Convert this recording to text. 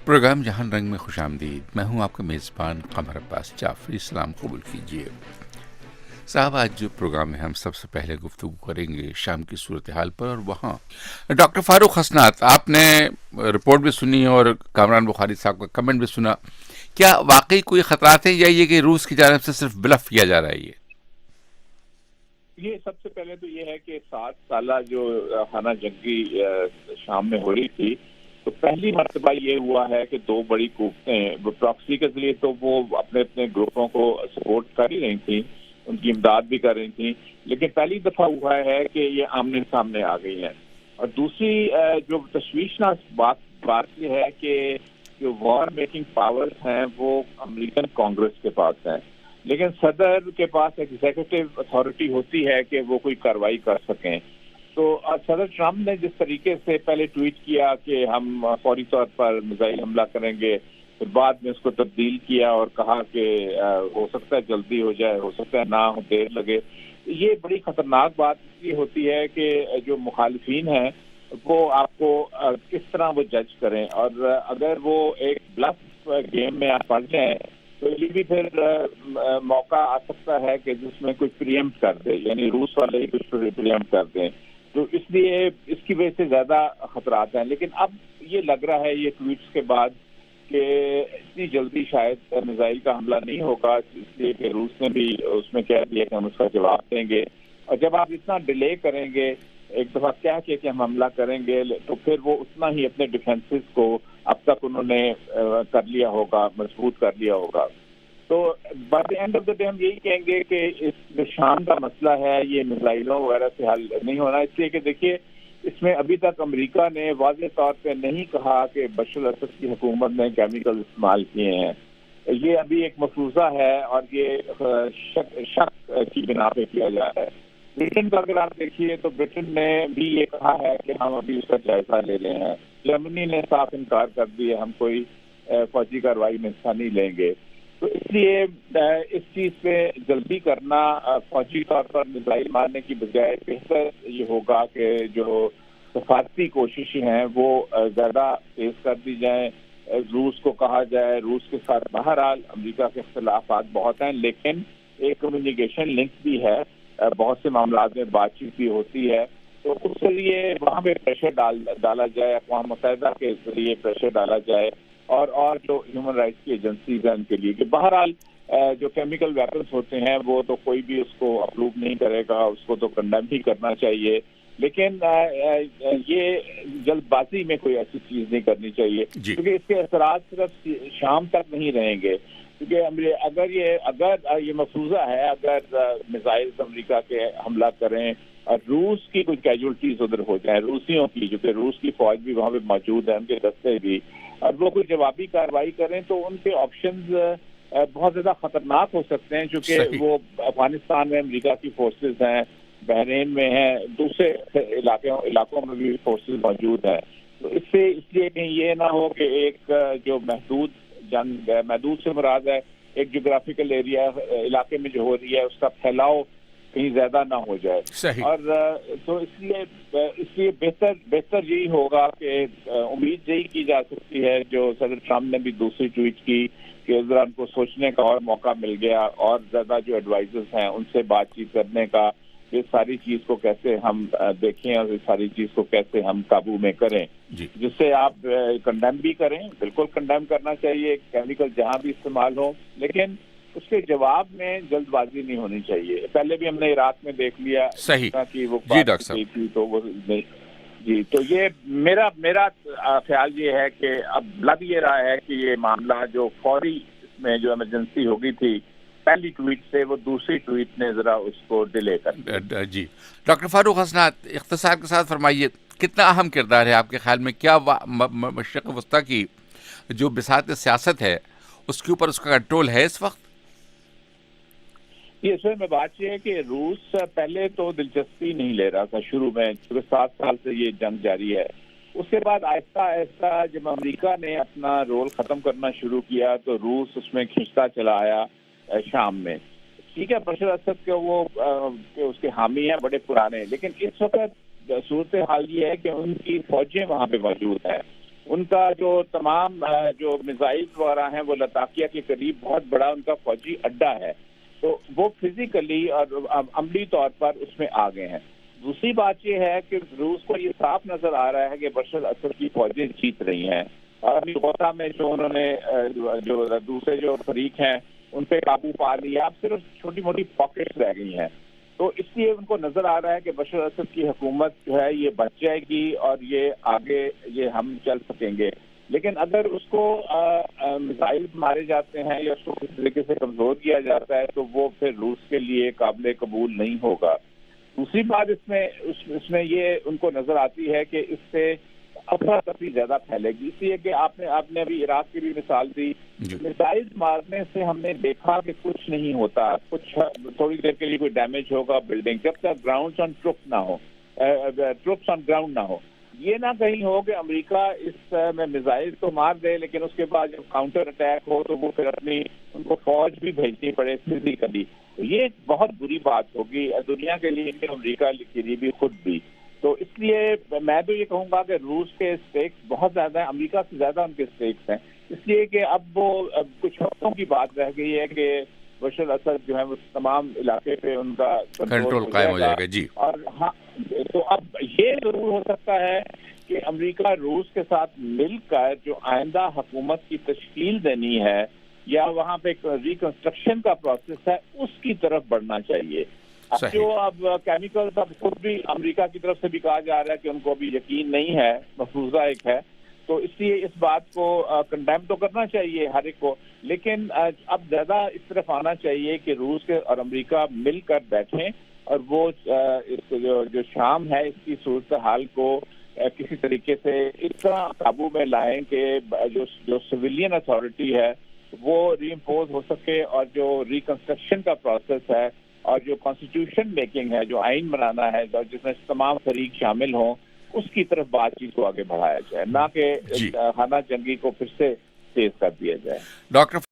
Programme جہان رنگ میں خوش آمدید. میں ہوں آپ کا میزبان قمر عباس جعفری. سلام قبول کیجیے. صاحب، آج جو پروگرام میں ہم سب سے پہلے گفتگو کریں گے شام کی صورتحال پر، اور وہاں ڈاکٹر فاروق حسنات، آپ نے رپورٹ بھی سنی اور کامران بخاری صاحب کا کمنٹ بھی سنا. کیا واقعی کوئی خطرات ہیں، یا یہ کہ روس کی جانب سے صرف بلف کیا جا رہا ہے؟ یہ سب سے پہلے تو یہ ہے کہ 7 سالہ جو خانہ جنگی شام میں ہو رہی تھی، تو پہلی مرتبہ یہ ہوا ہے کہ 2 بڑی قوتیں پراکسی کے ذریعے تو وہ اپنے اپنے گروپوں کو سپورٹ کر ہی رہی تھیں، ان کی امداد بھی کر رہی تھیں، لیکن پہلی دفعہ ہوا ہے کہ یہ آمنے سامنے آ گئی ہیں. اور دوسری جو تشویشناک بات یہ ہے کہ جو وار میکنگ پاورز ہیں وہ امریکن کانگریس کے پاس ہیں، لیکن صدر کے پاس ایگزیکٹو اتھارٹی ہوتی ہے کہ وہ کوئی کارروائی کر سکیں. تو صدر ٹرمپ نے جس طریقے سے پہلے ٹویٹ کیا کہ ہم فوری طور پر میزائل حملہ کریں گے، پھر بعد میں اس کو تبدیل کیا اور کہا کہ ہو سکتا ہے جلدی ہو جائے، ہو سکتا ہے نہ دیر لگے. یہ بڑی خطرناک بات یہ ہوتی ہے کہ جو مخالفین ہیں وہ آپ کو کس طرح وہ جج کریں، اور اگر وہ ایک بلف گیم میں آپ پڑ جائیں تو یہ بھی پھر موقع آ سکتا ہے کہ جس میں کچھ پریمپٹ کر دے، یعنی روس والے ہی کچھ پریمپٹ کر دیں. تو اس لیے اس کی وجہ سے زیادہ خطرات ہیں. لیکن اب یہ لگ رہا ہے یہ ٹویٹس کے بعد کہ اتنی جلدی شاید میزائل کا حملہ نہیں ہوگا، اس لیے کہ روس نے بھی اس میں کہہ دیا کہ ہم اس کا جواب دیں گے. اور جب آپ اتنا ڈیلے کریں گے، ایک دفعہ کیا کہ ہم حملہ کریں گے، تو پھر وہ اتنا ہی اپنے ڈیفینسز کو اب تک انہوں نے کر لیا ہوگا، مضبوط کر لیا ہوگا. تو by the end of the day ہم یہی کہیں گے کہ اس جو شام کا مسئلہ ہے یہ میزائلوں وغیرہ سے حل نہیں ہونا، اس لیے کہ دیکھیے اس میں ابھی تک امریکہ نے واضح طور پہ نہیں کہا کہ بشار الاسد کی حکومت نے کیمیکل استعمال کیے ہیں. یہ ابھی ایک مفروضہ ہے اور یہ شک کی بنا پہ کیا جا رہا ہے. برٹن کا اگر آپ دیکھیے تو برٹن نے بھی یہ کہا ہے کہ ہم ابھی اس کا جائزہ لے رہے ہیں. جرمنی نے صاف انکار کر دیا، ہم کوئی فوجی کارروائی میں حصہ نہیں لیں گے. تو اس لیے اس چیز پہ جلدی کرنا فوجی طور پر میزائل مارنے کی بجائے بہتر یہ ہوگا کہ جو سفارتی کوششیں ہیں وہ زیادہ تیز کر دی جائیں. روس کو کہا جائے، روس کے ساتھ بہرحال امریکہ کے اختلافات بہت ہیں، لیکن ایک کمیونیکیشن لنک بھی ہے، بہت سے معاملات میں بات چیت بھی ہوتی ہے. تو اس کے لیے وہاں پہ پریشر ڈالا جائے، اقوام متحدہ کے ذریعے پریشر ڈالا جائے، اور جو ہیومن رائٹس کی ایجنسیز ہیں ان کے لیے کہ بہرحال جو کیمیکل ویپنس ہوتے ہیں وہ تو کوئی بھی اس کو اپروو نہیں کرے گا، اس کو تو کنڈیم ہی کرنا چاہیے. لیکن یہ جلد بازی میں کوئی ایسی چیز نہیں کرنی چاہیے، کیونکہ اس کے اثرات صرف شام تک نہیں رہیں گے. کیونکہ اگر یہ مفروضہ ہے، اگر میزائل امریکہ کے حملہ کریں اور روس کی کوئی کیجولٹیز ادھر ہو جائیں، روسیوں کی، جو کہ روس کی فوج بھی وہاں پہ موجود ہے، ان کے دستے بھی، اور وہ کوئی جوابی کارروائی کریں تو ان کے آپشنز بہت زیادہ خطرناک ہو سکتے ہیں، چونکہ وہ افغانستان میں امریکہ کی فورسز ہیں، بحرین میں ہیں، دوسرے علاقوں میں بھی فورسز موجود ہیں. تو اس لیے کہ یہ نہ ہو کہ ایک جو محدود جنگ ہے، محدود سے مراد ہے ایک جغرافیکل ایریا علاقے میں جو ہو رہی ہے اس کا پھیلاؤ کہیں زیادہ نہ ہو جائے. اور تو اس لیے بہتر یہی ہوگا کہ امید یہی کی جا سکتی ہے جو صدر ٹرمپ نے بھی دوسری ٹویٹ کی کہ ذرا ان کو سوچنے کا اور موقع مل گیا، اور زیادہ جو ایڈوائزرز ہیں ان سے بات چیت کرنے کا، یہ ساری چیز کو کیسے ہم دیکھیں اور اس ساری چیز کو کیسے ہم قابو میں کریں، جس سے آپ کنڈیم بھی کریں. بالکل کنڈیم کرنا چاہیے کیمیکل جہاں بھی استعمال ہو، لیکن اس کے جواب میں جلد بازی نہیں ہونی چاہیے. پہلے بھی ہم نے عراق میں دیکھ لیا کہ وہ بات کی تھی تو وہ جی. تو یہ میرا خیال یہ ہے کہ اب لگ یہ رہا ہے کہ یہ معاملہ جو فوری اس میں جو ایمرجنسی ہو گئی تھی پہلی ٹویٹ سے، وہ دوسری ٹویٹ نے ذرا اس کو ڈیلے کر دیا. جی ڈاکٹر فاروق حسنات، اختصار کے ساتھ فرمائیے کتنا اہم کردار ہے آپ کے خیال میں؟ کیا مشرق وسطیٰ کی جو بساط سیاست ہے اس کے اوپر اس کا کنٹرول ہے اس وقت؟ یہ اصل میں بات یہ ہے کہ روس پہلے تو دلچسپی نہیں لے رہا تھا شروع میں، کیونکہ 7 سال سے یہ جنگ جاری ہے. اس کے بعد آہستہ آہستہ جب امریکہ نے اپنا رول ختم کرنا شروع کیا تو روس اس میں کھنچتا چلا آیا شام میں. ٹھیک ہے، بشار الاسد کے وہ اس کے حامی ہیں بڑے پرانے، لیکن اس وقت صورتحال یہ ہے کہ ان کی فوجیں وہاں پہ موجود ہیں. ان کا جو تمام جو میزائل وغیرہ ہیں وہ لتاکیہ کے قریب بہت بڑا ان کا فوجی اڈا ہے، تو وہ فزیکلی اور عملی طور پر اس میں آ گئے ہیں۔ دوسری بات یہ ہے کہ روس کو یہ صاف نظر آ رہا ہے کہ بشر اسد کی فوجیں جیت رہی ہیں، اور ابھی غوطہ میں جو انہوں نے جو دوسرے جو فریق ہیں ان پہ قابو پا لیا، اب صرف چھوٹی موٹی پاکٹس رہ گئی ہیں، تو اس لیے ان کو نظر آ رہا ہے کہ بشر اسد کی حکومت جو ہے یہ بچ جائے گی اور یہ آگے یہ ہم چل سکیں گے۔ لیکن اگر اس کو میزائل مارے جاتے ہیں یا اس کو کسی طریقے سے کمزور کیا جاتا ہے تو وہ پھر روس کے لیے قابل قبول نہیں ہوگا۔ دوسری بات اس میں یہ ان کو نظر آتی ہے کہ اس سے افراتفری زیادہ پھیلے گی، اس لیے کہ آپ نے ابھی عراق کی بھی مثال دی، میزائل مارنے سے ہم نے دیکھا کہ کچھ نہیں ہوتا، کچھ تھوڑی دیر کے لیے کوئی ڈیمیج ہوگا بلڈنگ، جب تک گراؤنڈ آن ٹروپ نہ ہو، ٹروپس آن گراؤنڈ نہ ہو۔ یہ نہ کہیں ہو کہ امریکہ اس میں میزائل تو مار دے لیکن اس کے بعد جب کاؤنٹر اٹیک ہو تو وہ پھر ان کو فوج بھی بھیجنی پڑے فزیکلی، یہ بہت بری بات ہوگی دنیا کے لیے، امریکہ کے لیے بھی، خود بھی۔ تو اس لیے میں تو یہ کہوں گا کہ روس کے اسٹیکس بہت زیادہ ہیں، امریکہ سے زیادہ ان کے اسٹیکس ہیں، اس لیے کہ اب وہ کچھ ہفتوں کی بات رہ گئی ہے کہ بشر اسد جو ہے وہ تمام علاقے پہ ان کا کنٹرول قائم ہو جائے گا۔ جی، اور ہاں، تو اب یہ ضرور ہو سکتا ہے کہ امریکہ روس کے ساتھ مل کر جو آئندہ حکومت کی تشکیل دینی ہے یا وہاں پہ ریکنسٹرکشن کا پروسیس ہے اس کی طرف بڑھنا چاہیے۔ اب کیمیکلز اب خود بھی امریکہ کی طرف سے بھی کہا جا رہا ہے کہ ان کو ابھی یقین نہیں ہے، مفروضہ ایک ہے، تو اس لیے اس بات کو کنڈیم تو کرنا چاہیے ہر ایک کو، لیکن اب زیادہ اس طرف آنا چاہیے کہ روس کے اور امریکہ مل کر بیٹھیں اور وہ جو شام ہے اس کی صورتحال کو کسی طریقے سے اس طرح قابو میں لائیں کہ جو سویلین اتھارٹی ہے وہ ری امپوز ہو سکے، اور جو ریکنسٹرکشن کا پروسیس ہے اور جو کانسٹیٹیوشن میکنگ ہے، جو آئین بنانا ہے جس میں تمام فریق شامل ہوں، اس کی طرف بات چیت کو آگے بڑھایا جائے، نہ کہ خانہ جنگی کو پھر سے تیز کر دیا جائے۔ ڈاکٹر